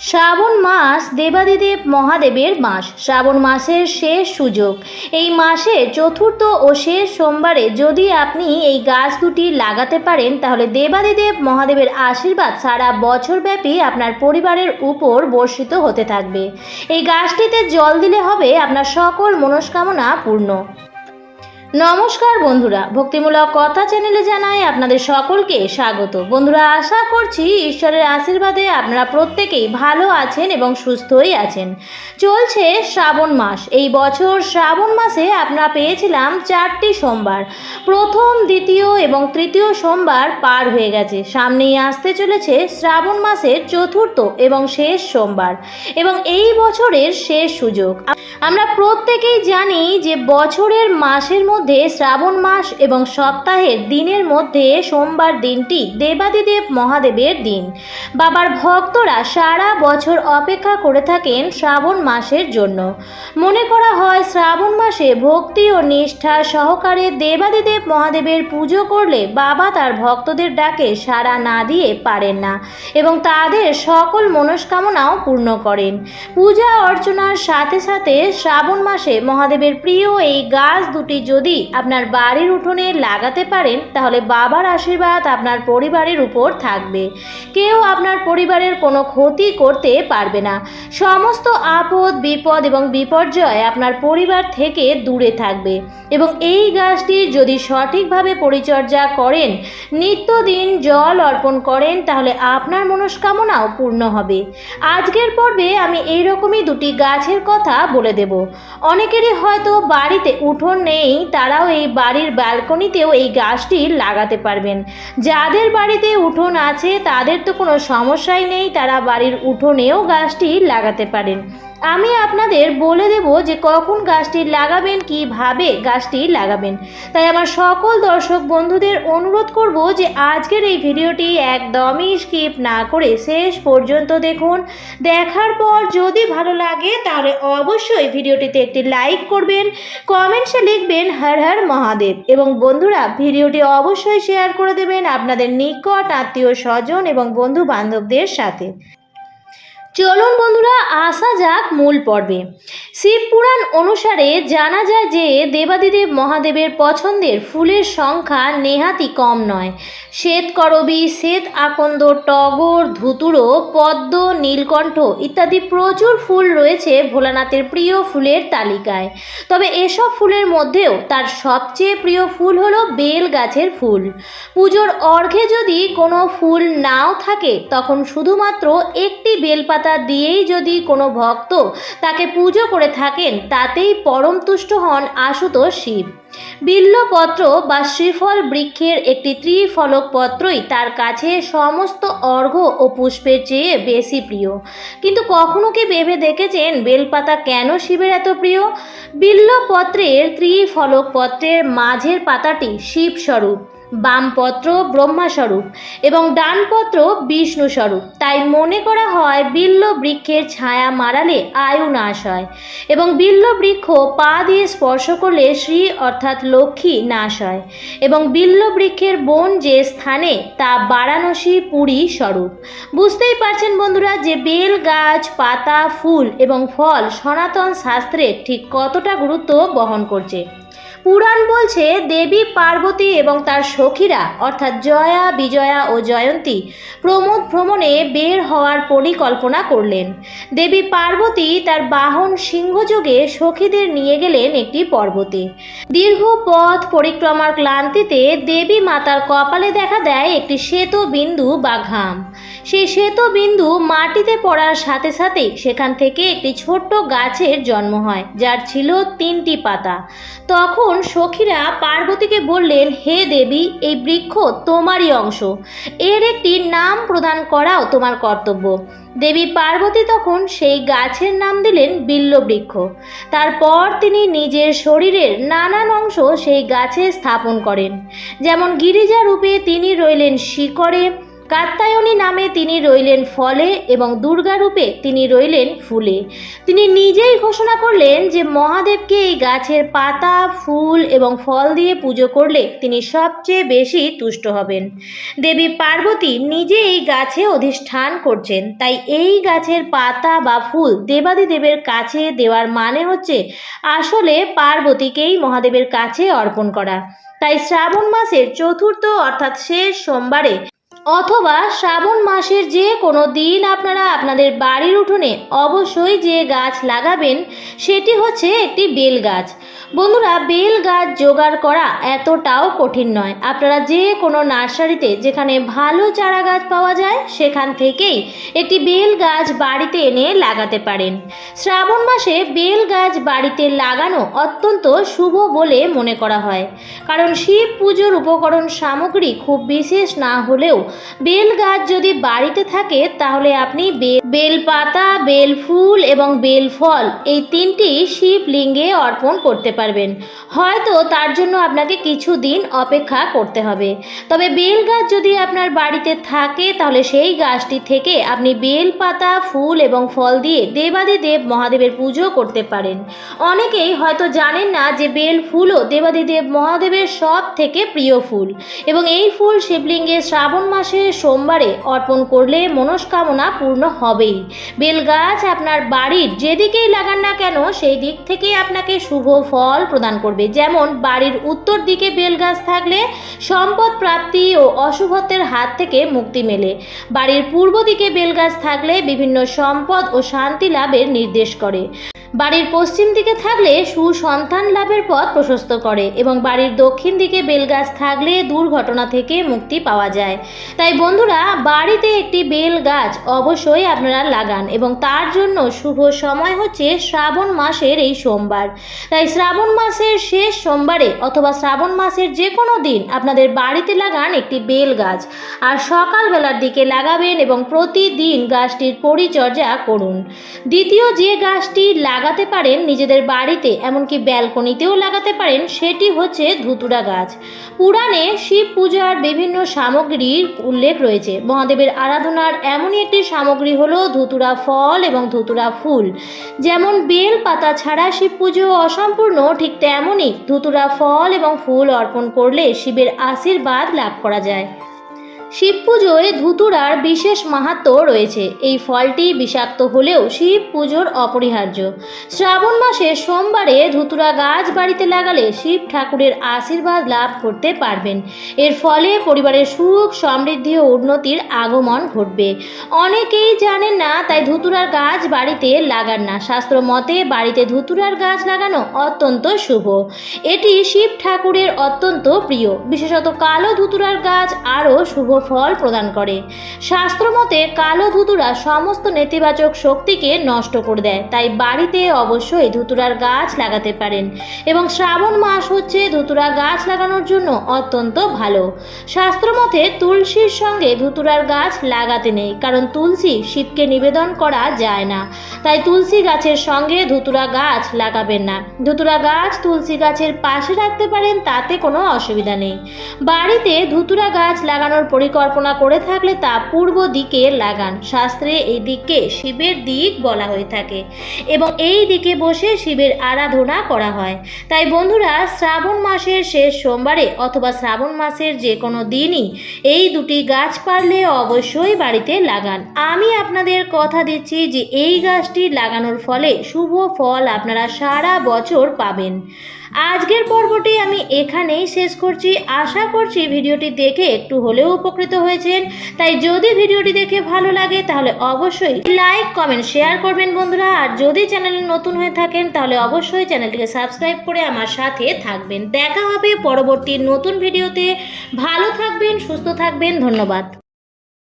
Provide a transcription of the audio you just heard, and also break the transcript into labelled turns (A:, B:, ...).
A: শ্রাবণ মাস দেবাদিদেব মহাদেবের মাস। শ্রাবণ মাসের শেষ সুযোগ। এই মাসে চতুর্থ ও শেষ সোমবারে যদি আপনি এই গাছ দুটি লাগাতে পারেন তাহলে দেবাদিদেব মহাদেবের আশীর্বাদ সারা বছরব্যাপী আপনার পরিবারের উপর বর্ষিত হতে থাকবে। এই গাছটিতে জল দিলে হবে আপনার সকল মনস্কামনা পূর্ণ। নমস্কার বন্ধুরা, ভক্তিমূলক কথা চ্যানেলে জানাই আপনাদের সকলকে স্বাগত। বন্ধুরা, আশা করছি ঈশ্বরের আশীর্বাদে আপনারা প্রত্যেকেই ভালো আছেন এবং সুস্থই আছেন। চলছে শ্রাবণ মাস। এই বছর শ্রাবণ মাসে আমরা পেয়েছিলাম 4টি সোমবার। প্রথম, দ্বিতীয় এবং তৃতীয় সোমবার পার হয়ে গেছে। সামনেই আসতে চলেছে শ্রাবণ মাসের চতুর্থ এবং শেষ সোমবার এবং এই বছরের শেষ সুযোগ। আমরা প্রত্যেকেই জানি যে বছরের মাসের মধ্যে শ্রাবণ মাস এবং সপ্তাহের দিনের মধ্যে সোমবার দিনটি দেবাদিদেব মহাদেবের দিন। বাবার ভক্তরা সারা বছর অপেক্ষা করে থাকেন শ্রাবণ মাসের জন্য। মনে করা হয় শ্রাবণ মাসে ভক্তি ও নিষ্ঠা সহকারে দেবাদিদেব মহাদেবের পুজো করলে বাবা তার ভক্তদের ডাকে সাড়া না দিয়ে পারেন না এবং তাদের সকল মনস্কামনাও পূর্ণ করেন। পূজা অর্চনার সাথে সাথে শ্রাবণ মাসে মহাদেবের প্রিয় এই গাছ দুটি যদি আপনার বাড়ির উঠোনে লাগাতে পারেন তাহলে বাবার আশীর্বাদ আপনার পরিবারের উপর থাকবে। কেউ আপনার পরিবারের কোনো ক্ষতি করতে পারবে না। সমস্ত আপদ বিপদ এবং বিপর্যয় আপনার পরিবার থেকে দূরে থাকবে এবং এই গাছটির যদি সঠিকভাবে পরিচর্যা করেন, নিত্যদিন জল অর্পণ করেন তাহলে আপনার মনস্কামনাও পূর্ণ হবে। আজকের পর্বে আমি এইরকমই দুটি গাছের কথা বলে দেব। অনেকেরই হয়তো বাড়িতে উঠোন নেই, তারাও এই বাড়ির ব্যালকনিতেও এই গাছটি লাগাতে পারবেন। যাদের বাড়িতে উঠোন আছে তাদের তো কোনো সমস্যাই নেই, তারা বাড়ির উঠোনেও গাছটি লাগাতে পারেন। আমি আপনাদের বলে দেব যে কখন গাছটি লাগাবেন, কিভাবে গাছটি লাগাবেন। তাই আমার সকল দর্শক বন্ধুদের অনুরোধ করব যে আজকের এই ভিডিওটি একদমই স্কিপ না করে শেষ পর্যন্ত দেখুন। দেখার পর যদি ভালো লাগে তাহলে অবশ্যই ভিডিওটিতে একটি লাইক করবেন, কমেন্টসে লিখবেন হর হর মহাদেব এবং বন্ধুরা ভিডিওটি অবশ্যই শেয়ার করে দেবেন আপনাদের নিকট আত্মীয় স্বজন এবং বন্ধু বান্ধবদের সাথে। চলুন বন্ধুরা, আসা যাক মূল পর্বে। শিবপুরাণ অনুসারে জানা যায় যে দেবাদিদেব মহাদেবের পছন্দের ফুলের সংখ্যা নেহাতি কম নয়। শ্বেতকরবী, শ্বেত আকন্দ, টগর, ধুতুরো, পদ্ম, নীলকণ্ঠ ইত্যাদি প্রচুর ফুল রয়েছে ভোলানাথের প্রিয় ফুলের তালিকায়। তবে এসব ফুলের মধ্যেও তার সবচেয়ে প্রিয় ফুল হলো বেল গাছের ফুল। পুজোর অর্ঘ্যে যদি কোনো ফুল নাও থাকে তখন শুধুমাত্র একটি বেলপাতা দিয়েই যদি কোনো ভক্ত তাকে পুজো করে থাকেন তাতেই পরম তুষ্ট হন আশুতোষ শিব। বিল্লপত্র বা শ্রীফল বৃক্ষের একটি ত্রিফলক পত্রই তার কাছে সমস্ত অর্ঘ্য ও পুষ্পের চেয়ে বেশি প্রিয়। কিন্তু কখনো কি ভেবে দেখেছেন বেলপাতা কেন শিবের এত প্রিয়? বিল্লপত্রের ত্রিফলক পত্রের মাঝের পাতাটি শিব স্বরূপ, বামপত্র ব্রহ্মাস্বরূপ এবং ডানপত্র বিষ্ণু স্বরূপ। তাই মনে করা হয় বিল্ল বৃক্ষের ছায়া মারালে আয়ু নাশ হয় এবং বিল্ল বৃক্ষ পা দিয়ে স্পর্শ করলে শ্রী অর্থাৎ লক্ষ্মী নাশ হয় এবং বিল্ল বৃক্ষের বন যে স্থানে তা বারাণসী পুরী স্বরূপ। বুঝতেই পারছেন বন্ধুরা যে বেল গাছ, পাতা, ফুল এবং ফল সনাতন শাস্ত্রে ঠিক কতটা গুরুত্ব বহন করছে। পুরাণ বলছে দেবী পার্বতী এবং তার সখীরা অর্থাৎ জয়া, বিজয়া ও জয়ন্তী প্রমোদ ভ্রমণে বের হওয়ার পরিকল্পনা করলেন। দেবী পার্বতী তার বাহন সিংহযোগে সখীদের নিয়ে গেলেন একটি পর্বতে। দীর্ঘ পথ পরিক্রমার ক্লান্তিতে দেবী মাতার কপালে দেখা দেয় একটি শ্বেত বিন্দু বা ঘাম। সেই শ্বেত বিন্দু মাটিতে পড়ার সাথে সাথেই সেখান থেকে একটি ছোট্ট গাছের জন্ম হয় যার ছিল 3টি পাতা। তখন সখীরা পার্বতীকে বললেন, হে দেবী, এই বৃক্ষ তোমারই অংশ, এর একটি নাম প্রদান করাও তোমার কর্তব্য। দেবী পার্বতী তখন সেই গাছের নাম দিলেন বিল্লবৃক্ষ। তারপর তিনি নিজের শরীরের নানান অংশ সেই গাছে স্থাপন করেন। যেমন গিরিজা রূপে তিনি রইলেন শিকড়ে, কাত্যায়নী নামে তিনি রইলেন ফলে এবং দুর্গা রূপে তিনি রইলেন ফুলে। তিনি নিজেই ঘোষণা করলেন যে মহাদেবকে এই গাছের পাতা, ফুল এবং ফল দিয়ে পুজো করলে তিনি সবচেয়ে বেশি তুষ্ট হবেন। দেবী পার্বতী নিজে এই গাছে অধিষ্ঠান করছেন, তাই এই গাছের পাতা বা ফুল দেবাদিদেবের কাছে দেওয়ার মানে হচ্ছে আসলে পার্বতীকেই মহাদেবের কাছে অর্পণ করা। তাই শ্রাবণ মাসের চতুর্থ অর্থাৎ শেষ সোমবারে অথবা শ্রাবণ মাসের যে কোনো দিন আপনারা আপনাদের বাড়ির উঠোনে অবশ্যই যে গাছ লাগাবেন সেটি হচ্ছে একটি বেল গাছ। বন্ধুরা, বেল গাছ জোগাড় করা এতটাও কঠিন নয়। আপনারা যে কোনো নার্সারিতে যেখানে ভালো চারা গাছ পাওয়া যায় সেখান থেকেই একটি বেল গাছ বাড়িতে এনে লাগাতে পারেন। শ্রাবণ মাসে বেল গাছ বাড়িতে লাগানো অত্যন্ত শুভ বলে মনে করা হয়, কারণ শিব পুজোর উপকরণ সামগ্রী খুব বিশেষ না হলেও বেল গাছ যদি বাড়িতে থাকে তাহলে আপনি বেল পাতা, বেল ফুল এবং বেল ফল এই তিনটি শিবলিঙ্গে অর্পণ করতে পারবেন। হয়তো তার জন্য আপনাকে কিছুদিন অপেক্ষা করতে হবে, তবে বেল গাছ যদি আপনার বাড়িতে থাকে তাহলে সেই গাছটি থেকে আপনি বেল পাতা, ফুল এবং ফল দিয়ে দেবাদিদেব মহাদেবের পুজো করতে পারেন। অনেকেই হয়তো জানেন না যে বেল ফুলও দেবাদিদেব মহাদেবের সব থেকে প্রিয় ফুল এবং এই ফুল শিবলিঙ্গে শ্রাবণ মাসে সোমবারে অর্পণ করলে মনস্কামনা পূর্ণ হবেই। বেল গাছ আপনার বাড়ির যেদিকেই লাগান না কেন সেই দিক থেকে আপনাকে শুভ ফল প্রদান করবে। যেমন বাড়ির উত্তর দিকে বেল গাছ থাকলে সম্পদ প্রাপ্তি ও অশুভত্বের হাত থেকে মুক্তি মেলে। বাড়ির পূর্ব দিকে বেল গাছ থাকলে বিভিন্ন সম্পদ ও শান্তি লাভের নির্দেশ করে। বাড়ির পশ্চিম দিকে থাকলে সুসন্তান লাভের পথ প্রশস্ত করে এবং বাড়ির দক্ষিণ দিকে বেলগাছ থাকলে দুর্ঘটনা থেকে মুক্তি পাওয়া যায়। তাই বন্ধুরা, বাড়িতে একটি বেল গাছ অবশ্যই আপনারা লাগান এবং তার জন্য শুভ সময় হচ্ছে শ্রাবণ মাসের এই সোমবার। তাই শ্রাবণ মাসের শেষ সোমবারে অথবা শ্রাবণ মাসের যে কোনো দিন আপনাদের বাড়িতে লাগান একটি বেল গাছ, আর সকালবেলার দিকে লাগাবেন এবং প্রতিদিন গাছটির পরিচর্যা করুন। দ্বিতীয় যে গাছটি লাগাতে পারেন নিজেদের বাড়িতে, এমনকি ব্যালকনিতেও লাগাতে পারেন, সেটি হচ্ছে ধুতুরা গাছ। পুরাণে শিব পূজার বিভিন্ন সামগ্রীর উল্লেখ রয়েছে। মহাদেবের আরাধনার এমনই একটি সামগ্রী হলো ধুতুরা ফল এবং ধুতুরা ফুল। যেমন বেল পাতা ছাড়া শিব পুজো অসম্পূর্ণ, ঠিক তেমনই ধুতুরা ফল এবং ফুল অর্পণ করলে শিবের আশীর্বাদ লাভ করা যায়। শিব পুজোয় ধুতুরার বিশেষ মাহাত্ম্য রয়েছে। এই ফলটি বিষাক্ত হলেও শিব পুজোর অপরিহার্য। শ্রাবণ মাসে সোমবারে ধুতুরা গাছ বাড়িতে লাগালে শিব ঠাকুরের আশীর্বাদ লাভ করতে পারবেন। এর ফলে পরিবারের সুখ, সমৃদ্ধি ও উন্নতির আগমন ঘটবে। অনেকেই জানেন না, তাই ধুতুরার গাছ বাড়িতে লাগান না। শাস্ত্র মতে বাড়িতে ধুতুরার গাছ লাগানো অত্যন্ত শুভ। এটি শিব ঠাকুরের অত্যন্ত প্রিয়। বিশেষত কালো ধুতুরার গাছ আরও শুভ ফল প্রদান করে। শাস্ত্র মতে কালো ধুতুরা সমস্ত নেতিবাচক শক্তিকে নষ্ট করে দেয়। তাই বাড়িতে অবশ্যই ধুতুরার গাছ লাগাতে পারেন এবং শ্রাবণ মাস হচ্ছে ধুতুরা গাছ লাগানোর জন্য অত্যন্ত ভালো। শাস্ত্র মতে তুলসীর সঙ্গে ধুতুরার গাছ লাগাতে নেই, কারণ তুলসী শিবকে নিবেদন করা যায় না। তাই তুলসী গাছের সঙ্গে ধুতুরা গাছ লাগাবেন না। ধুতুরা গাছ তুলসী গাছের পাশে রাখতে পারেন, তাতে কোনো অসুবিধা নেই। বাড়িতে ধুতুরা গাছ লাগানোর পরিকল্পনা করে থাকলে তা পূর্ব দিকে লাগান। শাস্ত্রে এই দিককে শিবের দিক বলা হয়ে থাকে এবং এই দিকে বসে শিবের আরাধনা করা হয়। তাই বন্ধুরা, শ্রাবণ মাসের শেষ সোমবারে অথবা শ্রাবণ মাসের যে কোনো দিনই এই দুটি গাছ পারলে অবশ্যই বাড়িতে লাগান। আমি আপনাদের কথা দিচ্ছি যে এই গাছটি লাগানোর ফলে শুভ ফল আপনারা সারা বছর পাবেন। আজকের পর্বটি আমি এখানেই শেষ করছি। আশা করছি ভিডিওটি দেখে একটু হলেও উপকৃত হয়েছেন। তাই যদি ভিডিওটি দেখে ভালো লাগে তাহলে অবশ্যই লাইক, কমেন্ট, শেয়ার করবেন বন্ধুরা। আর যদি চ্যানেলে নতুন হয়ে থাকেন তাহলে অবশ্যই চ্যানেলটিকে সাবস্ক্রাইব করে আমার সাথে থাকবেন। দেখা হবে পরবর্তী নতুন ভিডিওতে। ভালো থাকবেন, সুস্থ থাকবেন। ধন্যবাদ।